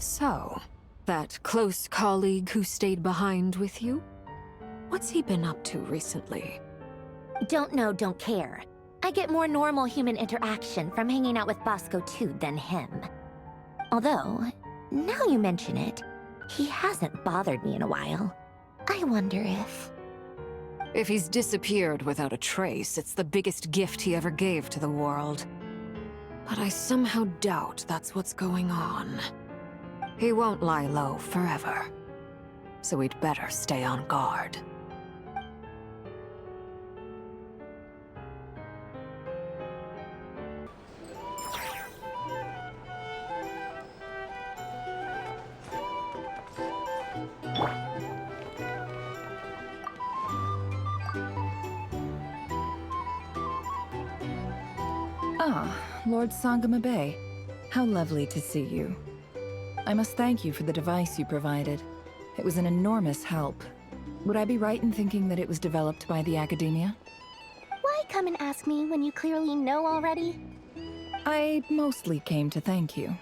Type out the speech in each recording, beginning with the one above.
So, that close colleague who stayed behind with you? What's he been up to recently? Don't know, don't care. I get more normal human interaction from hanging out with Bosco 2 than him. Although, now you mention it, he hasn't bothered me in a while. I wonder if... If he's disappeared without a trace, it's the biggest gift he ever gave to the world. But I somehow doubt that's what's going on. He won't lie low forever. So we'd better stay on guard. Ah, Lord Sangamabe. How lovely to see you. I must thank you for the device you provided. It was an enormous help. Would I be right in thinking that it was developed by the Academia? Why come and ask me when you clearly know already? I mostly came to thank you.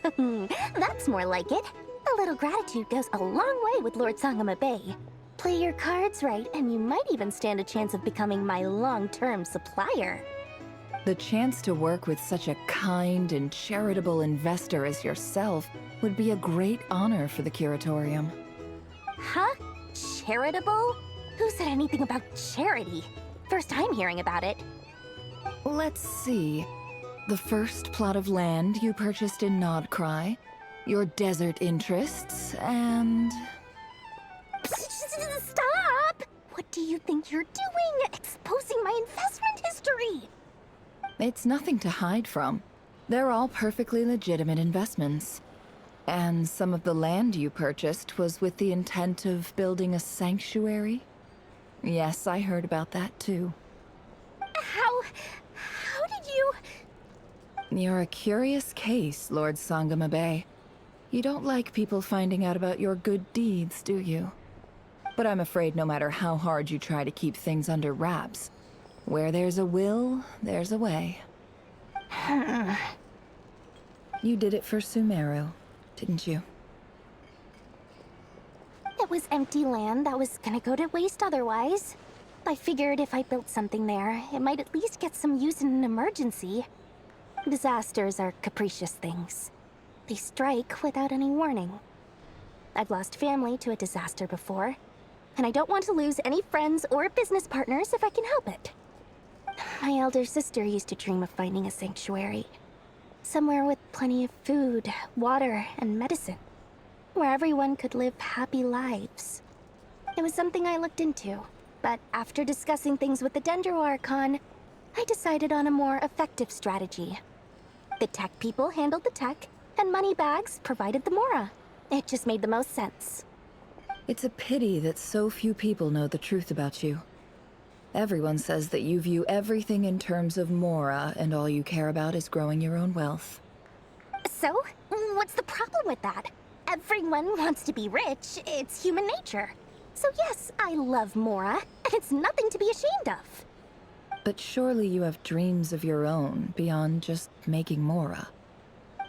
That's more like it. A little gratitude goes a long way with Lord Sangamabe. Play your cards right, and you might even stand a chance of becoming my long-term supplier. The chance to work with such a kind and charitable investor as yourself would be a great honor for the Curatorium. Huh? Charitable? Who said anything about charity? First I'm hearing about it. Let's see. The first plot of land you purchased in Nodcry, your desert interests, and... Stop! What do you think you're doing? Exposing my investment history! It's nothing to hide from. They're all perfectly legitimate investments. And some of the land you purchased was with the intent of building a sanctuary? Yes, I heard about that too. How did you... You're a curious case, Lord Sangamabe. You don't like people finding out about your good deeds, do you? But I'm afraid no matter how hard you try to keep things under wraps, where there's a will, there's a way. You did it for Sumeru, didn't you? It was empty land that was gonna go to waste otherwise. I figured if I built something there, it might at least get some use in an emergency. Disasters are capricious things. They strike without any warning. I've lost family to a disaster before, and I don't want to lose any friends or business partners if I can help it. My elder sister used to dream of finding a sanctuary. Somewhere with plenty of food, water, and medicine. Where everyone could live happy lives. It was something I looked into, but after discussing things with the Dendro Archon, I decided on a more effective strategy. The tech people handled the tech, and Moneybags provided the Mora. It just made the most sense. It's a pity that so few people know the truth about you. Everyone says that you view everything in terms of Mora, and all you care about is growing your own wealth. So, what's the problem with that? Everyone wants to be rich. It's human nature. So yes, I love Mora, and it's nothing to be ashamed of. But surely you have dreams of your own beyond just making Mora.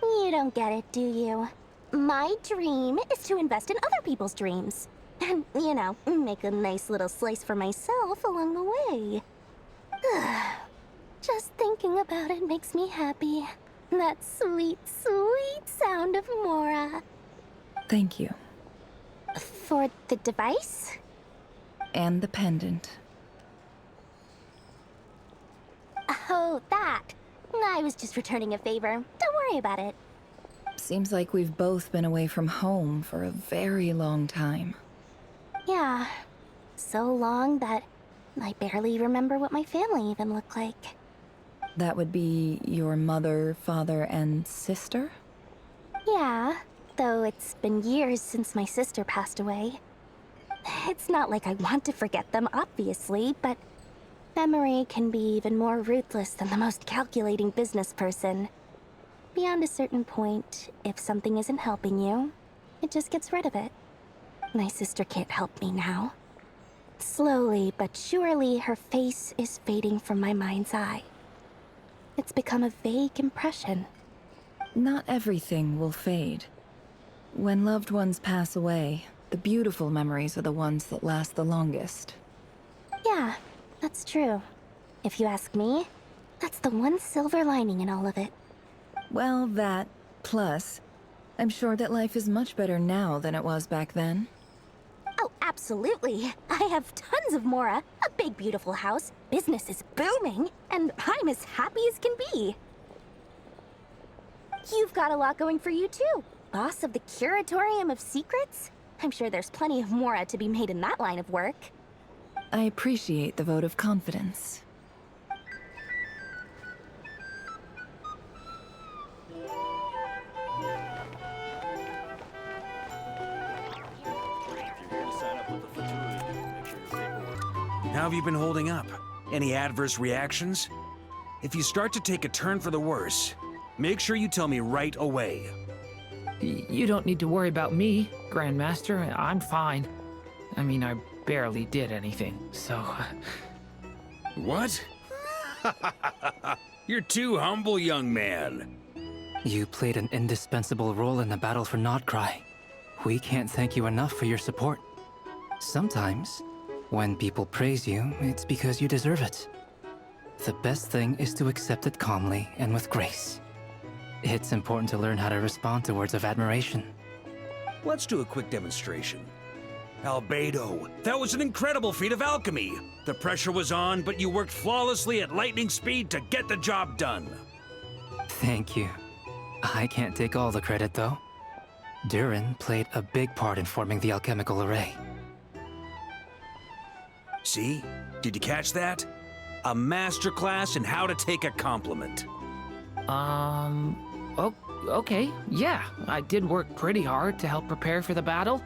You don't get it, do you? My dream is to invest in other people's dreams. And, you know, make a nice little slice for myself along the way. Just thinking about it makes me happy. That sweet, sweet sound of Mora. Thank you. For the device? And the pendant. Oh, that. I was just returning a favor. Don't worry about it. Seems like we've both been away from home for a very long time. Yeah. So long that I barely remember what my family even looked like. That would be your mother, father, and sister? Yeah, though it's been years since my sister passed away. It's not like I want to forget them, obviously, but memory can be even more ruthless than the most calculating business person. Beyond a certain point, if something isn't helping you, it just gets rid of it. My sister can't help me now. Slowly but surely, her face is fading from my mind's eye. It's become a vague impression. Not everything will fade. When loved ones pass away, the beautiful memories are the ones that last the longest. Yeah, that's true. If you ask me, that's the one silver lining in all of it. Well, that, plus, I'm sure that life is much better now than it was back then. Oh, absolutely. I have tons of Mora, a big beautiful house, business is booming, and I'm as happy as can be. You've got a lot going for you too. Boss of the Curatorium of Secrets? I'm sure there's plenty of Mora to be made in that line of work. I appreciate the vote of confidence. How have you been holding up? Any adverse reactions? If you start to take a turn for the worse, make sure you tell me right away. You don't need to worry about me, Grandmaster. I'm fine. I mean, I barely did anything, so... What? You're too humble, young man. You played an indispensable role in the battle for Nodcry. We can't thank you enough for your support. Sometimes, when people praise you, it's because you deserve it. The best thing is to accept it calmly and with grace. It's important to learn how to respond to words of admiration. Let's do a quick demonstration. Albedo, that was an incredible feat of alchemy. The pressure was on, but you worked flawlessly at lightning speed to get the job done. Thank you. I can't take all the credit, though. Durin played a big part in forming the alchemical array. See? Did you catch that? A masterclass in how to take a compliment. Okay, yeah. I did work pretty hard to help prepare for the battle.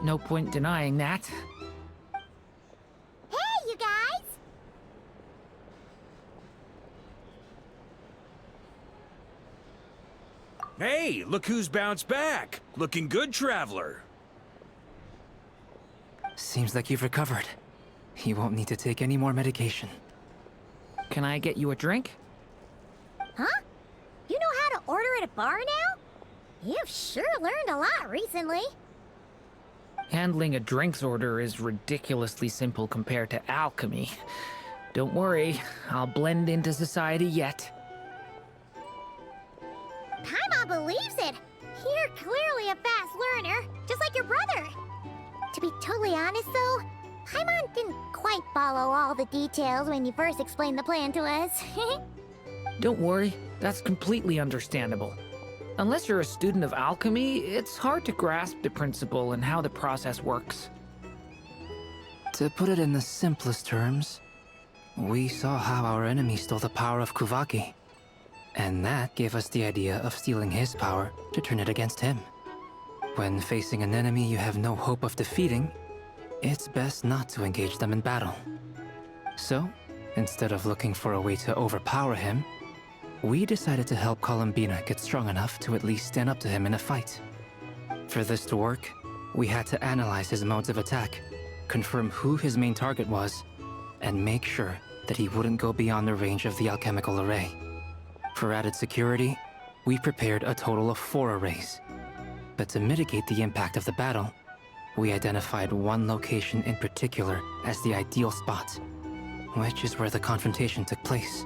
No point denying that. Hey, you guys! Hey, look who's bounced back. Looking good, traveler. Seems like you've recovered. You won't need to take any more medication. Can I get you a drink? Huh? You know how to order at a bar now? You've sure learned a lot recently. Handling a drinks order is ridiculously simple compared to alchemy. Don't worry, I'll blend into society yet. Paimon believes it. You're clearly a fast learner, just like your brother. To be totally honest though, Paimon didn't quite follow all the details when you first explained the plan to us. Don't worry, that's completely understandable. Unless you're a student of alchemy, it's hard to grasp the principle and how the process works. To put it in the simplest terms, we saw how our enemy stole the power of Kuvaki. And that gave us the idea of stealing his power to turn it against him. When facing an enemy you have no hope of defeating, it's best not to engage them in battle. So, instead of looking for a way to overpower him, we decided to help Columbina get strong enough to at least stand up to him in a fight. For this to work, we had to analyze his modes of attack, confirm who his main target was, and make sure that he wouldn't go beyond the range of the alchemical array. For added security, we prepared a total of 4 arrays. But to mitigate the impact of the battle, we identified one location in particular as the ideal spot, which is where the confrontation took place.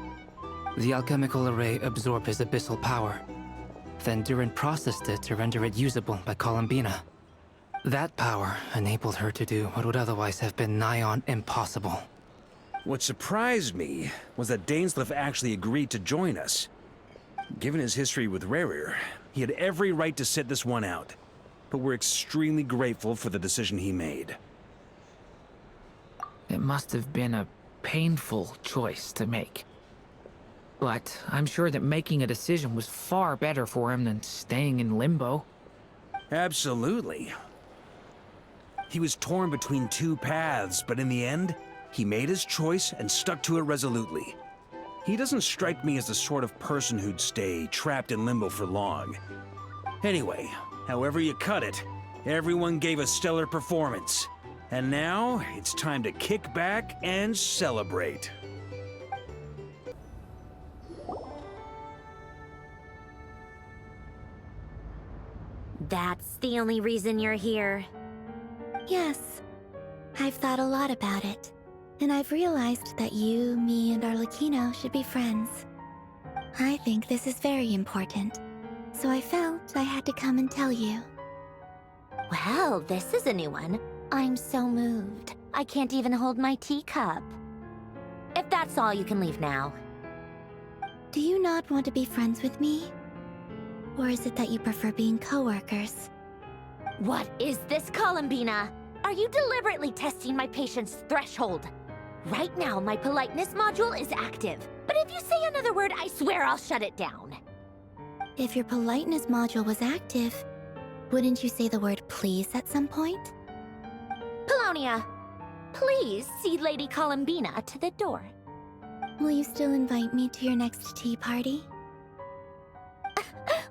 The alchemical array absorbed his abyssal power. Then Durin processed it to render it usable by Columbina. That power enabled her to do what would otherwise have been nigh on impossible. What surprised me was that Dainsleif actually agreed to join us. Given his history with Rerir, he had every right to sit this one out. But we're extremely grateful for the decision he made. It must have been a painful choice to make. But I'm sure that making a decision was far better for him than staying in limbo. Absolutely. He was torn between 2 paths, but in the end, he made his choice and stuck to it resolutely. He doesn't strike me as the sort of person who'd stay trapped in limbo for long. Anyway, however you cut it, everyone gave a stellar performance. And now, it's time to kick back and celebrate. That's the only reason you're here? Yes. I've thought a lot about it. And I've realized that you, me, and Arlecchino should be friends. I think this is very important. So I felt I had to come and tell you. Well, this is a new one. I'm so moved. I can't even hold my teacup. If that's all, you can leave now. Do you not want to be friends with me? Or is it that you prefer being co-workers? What is this, Columbina? Are you deliberately testing my patience threshold? Right now, my politeness module is active. But if you say another word, I swear I'll shut it down. If your politeness module was active, wouldn't you say the word please at some point? Polonia, please see Lady Columbina to the door. Will you still invite me to your next tea party?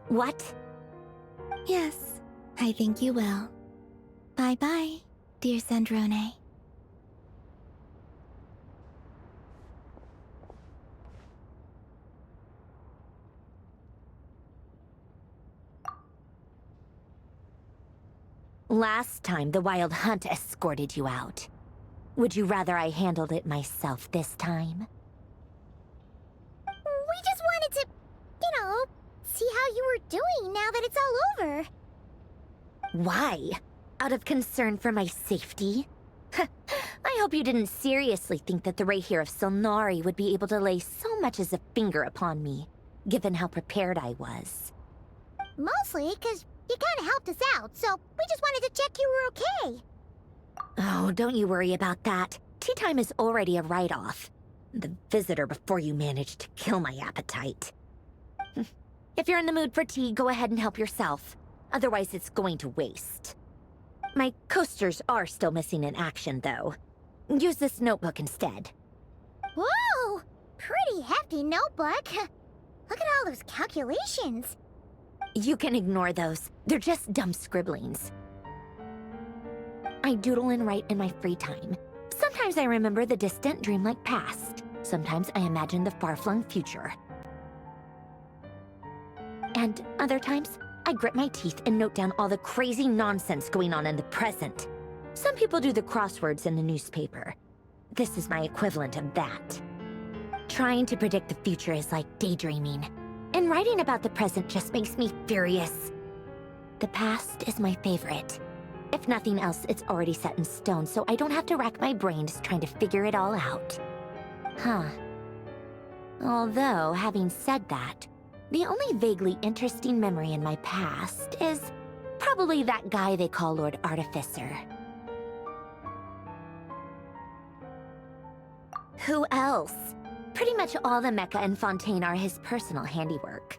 What? Yes, I think you will. Bye-bye, dear Sandrone. Last time, the Wild Hunt escorted you out. Would you rather I handled it myself this time? We just wanted to, see how you were doing now that it's all over. Why? Out of concern for my safety? I hope you didn't seriously think that the Rerir of Silnari would be able to lay so much as a finger upon me, given how prepared I was. Mostly because you kind of helped us out, so we just wanted to check you were okay. Oh, don't you worry about that. Tea time is already a write-off. The visitor before you managed to kill my appetite. If you're in the mood for tea, go ahead and help yourself. Otherwise, it's going to waste. My coasters are still missing in action, though. Use this notebook instead. Whoa! Pretty hefty notebook. Look at all those calculations. You can ignore those. They're just dumb scribblings. I doodle and write in my free time. Sometimes I remember the distant, dreamlike past. Sometimes I imagine the far-flung future. And other times, I grit my teeth and note down all the crazy nonsense going on in the present. Some people do the crosswords in the newspaper. This is my equivalent of that. Trying to predict the future is like daydreaming. And writing about the present just makes me furious. The past is my favorite. If nothing else, it's already set in stone, so I don't have to rack my brains trying to figure it all out. Huh. Although, having said that, the only vaguely interesting memory in my past is probably that guy they call Lord Artificer. Who else? Pretty much all the mecha in Fontaine are his personal handiwork.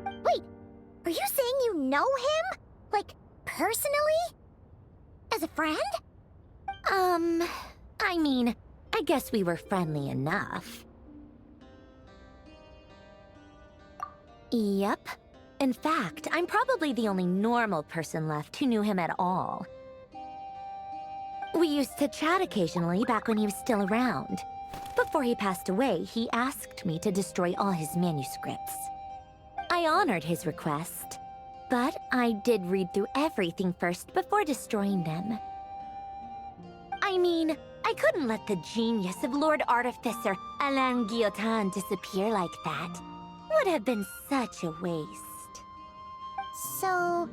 Wait, are you saying you know him? Like, personally? As a friend? I mean, I guess we were friendly enough. Yep. In fact, I'm probably the only normal person left who knew him at all. We used to chat occasionally back when he was still around. Before he passed away, he asked me to destroy all his manuscripts. I honored his request, but I did read through everything first before destroying them. I mean, I couldn't let the genius of Lord Artificer Alain Guillotin disappear like that. Would have been such a waste. So,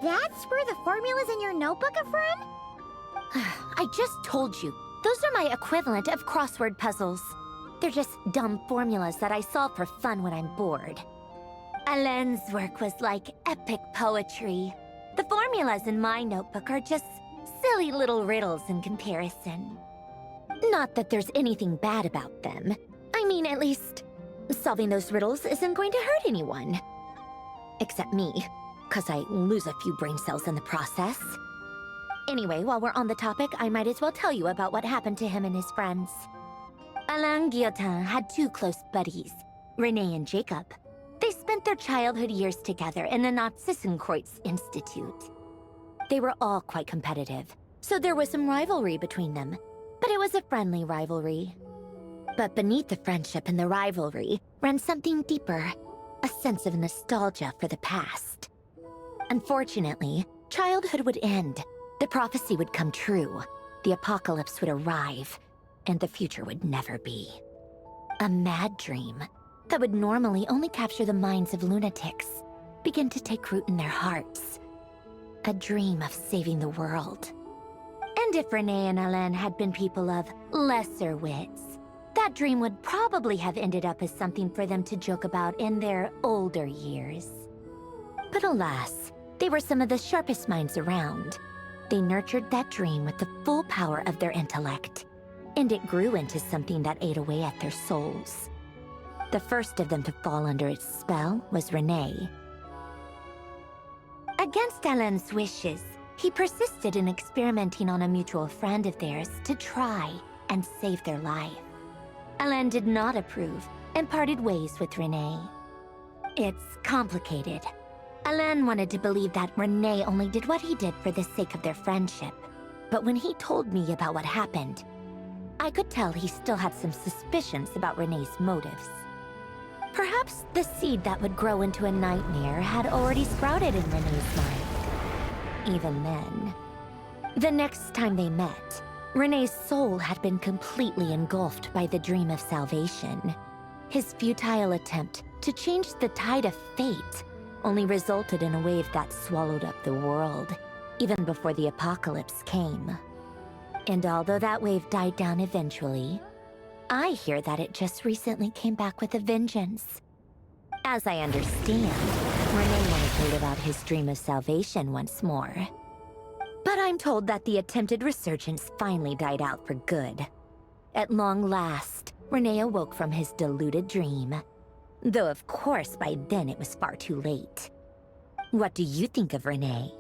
that's where the formula's in your notebook are from? I just told you. Those are my equivalent of crossword puzzles. They're just dumb formulas that I solve for fun when I'm bored. Alain's work was like epic poetry. The formulas in my notebook are just silly little riddles in comparison. Not that there's anything bad about them. I mean, at least, solving those riddles isn't going to hurt anyone. Except me, 'cause I lose a few brain cells in the process. Anyway, while we're on the topic, I might as well tell you about what happened to him and his friends. Alain Guillotin had two close buddies, René and Jacob. They spent their childhood years together in the Narzissenkreuz Institute. They were all quite competitive, so there was some rivalry between them, but it was a friendly rivalry. But beneath the friendship and the rivalry ran something deeper. a sense of nostalgia for the past. Unfortunately, childhood would end, the prophecy would come true, the apocalypse would arrive, and the future would never be. A mad dream that would normally only capture the minds of lunatics began to take root in their hearts. A dream of saving the world. And if Renee and Alain had been people of lesser wits, that dream would probably have ended up as something for them to joke about in their older years. But alas, they were some of the sharpest minds around. They nurtured that dream with the full power of their intellect, and it grew into something that ate away at their souls. The first of them to fall under its spell was Renee. Against Alain's wishes, he persisted in experimenting on a mutual friend of theirs to try and save their life. Alain did not approve and parted ways with Renee. It's complicated. Alain wanted to believe that Renee only did what he did for the sake of their friendship. But when he told me about what happened, I could tell he still had some suspicions about Renee's motives. Perhaps the seed that would grow into a nightmare had already sprouted in Renee's mind. Even then. The next time they met, Renee's soul had been completely engulfed by the dream of salvation. His futile attempt to change the tide of fate only resulted in a wave that swallowed up the world, even before the apocalypse came. And although that wave died down eventually, I hear that it just recently came back with a vengeance. As I understand, Renee wanted to live out his dream of salvation once more. But I'm told that the attempted resurgence finally died out for good. At long last, Renee awoke from his deluded dream. Though of course by then it was far too late. What do you think of Renee?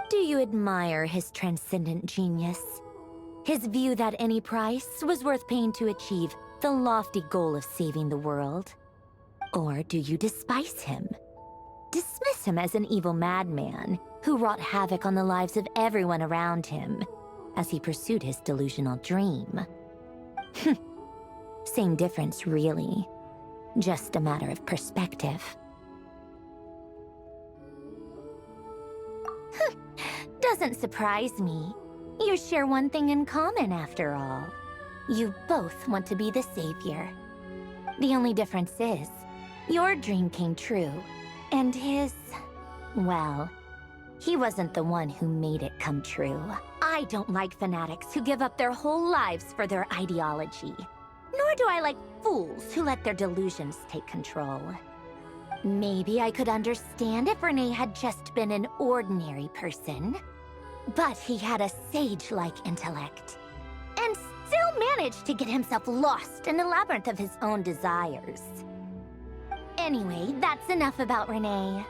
Do you admire his transcendent genius? His view that any price was worth paying to achieve the lofty goal of saving the world? Or do you despise him? Dismiss him as an evil madman who wrought havoc on the lives of everyone around him as he pursued his delusional dream? Same difference, really. Just a matter of perspective. Doesn't surprise me. You share one thing in common, after all. You both want to be the savior. The only difference is, your dream came true, and his... well, he wasn't the one who made it come true. I don't like fanatics who give up their whole lives for their ideology. Nor do I like fools who let their delusions take control. Maybe I could understand if Renee had just been an ordinary person. But he had a sage-like intellect, and still managed to get himself lost in the labyrinth of his own desires. Anyway, that's enough about Renee.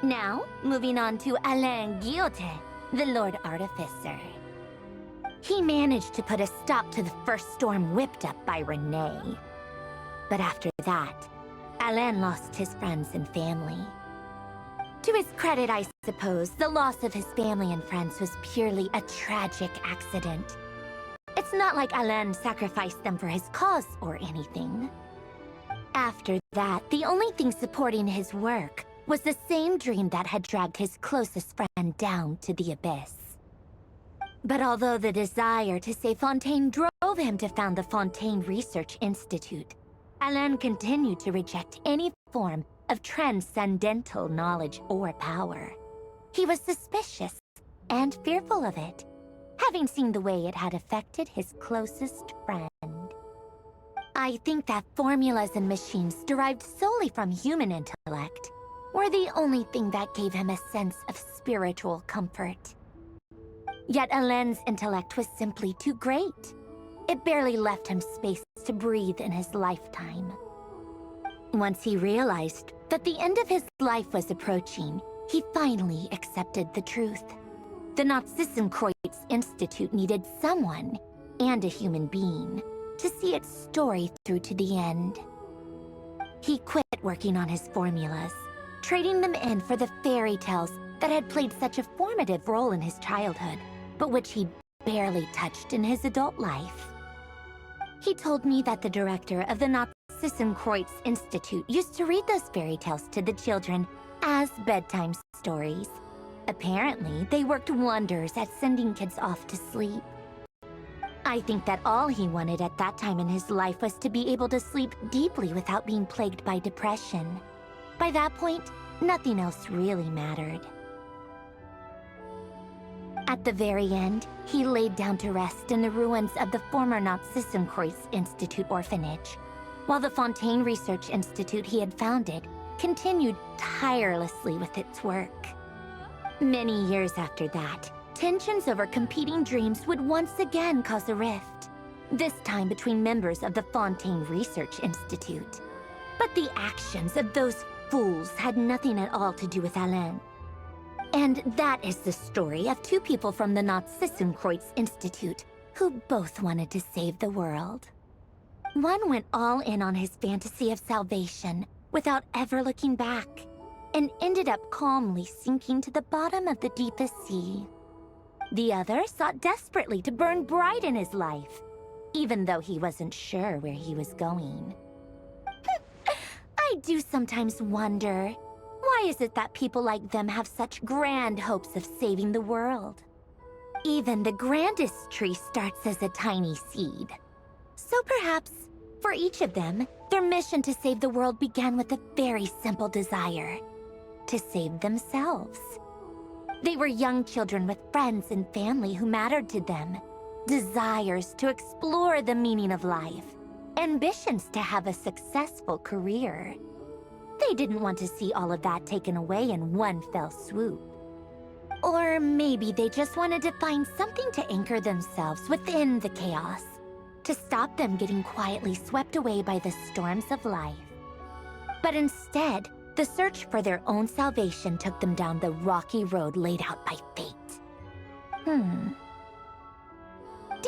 Now, moving on to Alain Guillotin, the Lord Artificer. He managed to put a stop to the first storm whipped up by Renee. But after that, Alain lost his friends and family. To his credit, I suppose, the loss of his family and friends was purely a tragic accident. It's not like Alain sacrificed them for his cause or anything. After that, the only thing supporting his work was the same dream that had dragged his closest friend down to the abyss. But although the desire to save Fontaine drove him to found the Fontaine Research Institute, Alain continued to reject any form of transcendental knowledge or power. He was suspicious and fearful of it, having seen the way it had affected his closest friend. I think that formulas and machines derived solely from human intellect were the only thing that gave him a sense of spiritual comfort. Yet Alain's intellect was simply too great. It barely left him space to breathe in his lifetime. Once he realized that the end of his life was approaching, he finally accepted the truth. The Nazissenkreuz Institute needed someone, and a human being, to see its story through to the end. He quit working on his formulas, trading them in for the fairy tales that had played such a formative role in his childhood, but which he barely touched in his adult life. He told me that the director of the Sissenkreuz Institute used to read those fairy tales to the children as bedtime stories. Apparently, they worked wonders at sending kids off to sleep. I think that all he wanted at that time in his life was to be able to sleep deeply without being plagued by depression. By that point, nothing else really mattered. At the very end, he laid down to rest in the ruins of the former Sissenkreuz Institute orphanage, while the Fontaine Research Institute he had founded continued tirelessly with its work. Many years after that, tensions over competing dreams would once again cause a rift, this time between members of the Fontaine Research Institute. But the actions of those fools had nothing at all to do with Alain. And that is the story of two people from the Sissenkreuz Institute who both wanted to save the world. One went all in on his fantasy of salvation without ever looking back, and ended up calmly sinking to the bottom of the deepest sea. The other sought desperately to burn bright in his life, even though he wasn't sure where he was going. I do sometimes wonder, why is it that people like them have such grand hopes of saving the world? Even the grandest tree starts as a tiny seed. So perhaps, for each of them, their mission to save the world began with a very simple desire: to save themselves. They were young children with friends and family who mattered to them, desires to explore the meaning of life, ambitions to have a successful career. They didn't want to see all of that taken away in one fell swoop. Or maybe they just wanted to find something to anchor themselves within the chaos, to stop them getting quietly swept away by the storms of life. But instead, the search for their own salvation took them down the rocky road laid out by fate. Do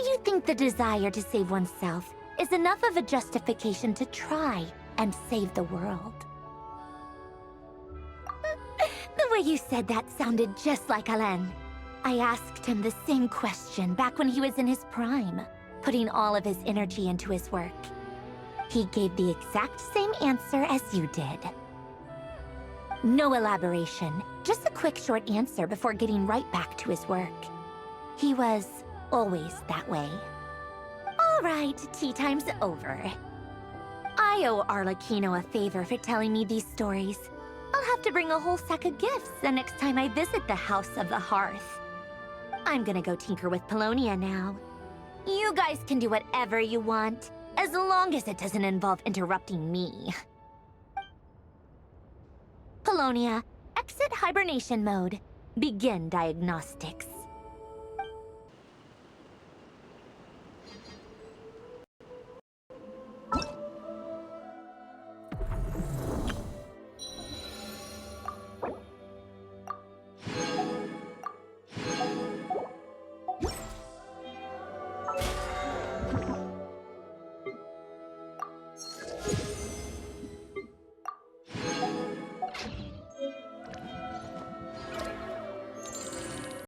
you think the desire to save oneself is enough of a justification to try and save the world? The way you said that sounded just like Alain. I asked him the same question back when he was in his prime, putting all of his energy into his work. He gave the exact same answer as you did. No elaboration, just a quick short answer before getting right back to his work. He was always that way. All right, tea time's over. I owe Arlecchino a favor for telling me these stories. I'll have to bring a whole sack of gifts the next time I visit the House of the Hearth. I'm gonna go tinker with Polonia now. You guys can do whatever you want, as long as it doesn't involve interrupting me. Polonia, exit hibernation mode. Begin diagnostics.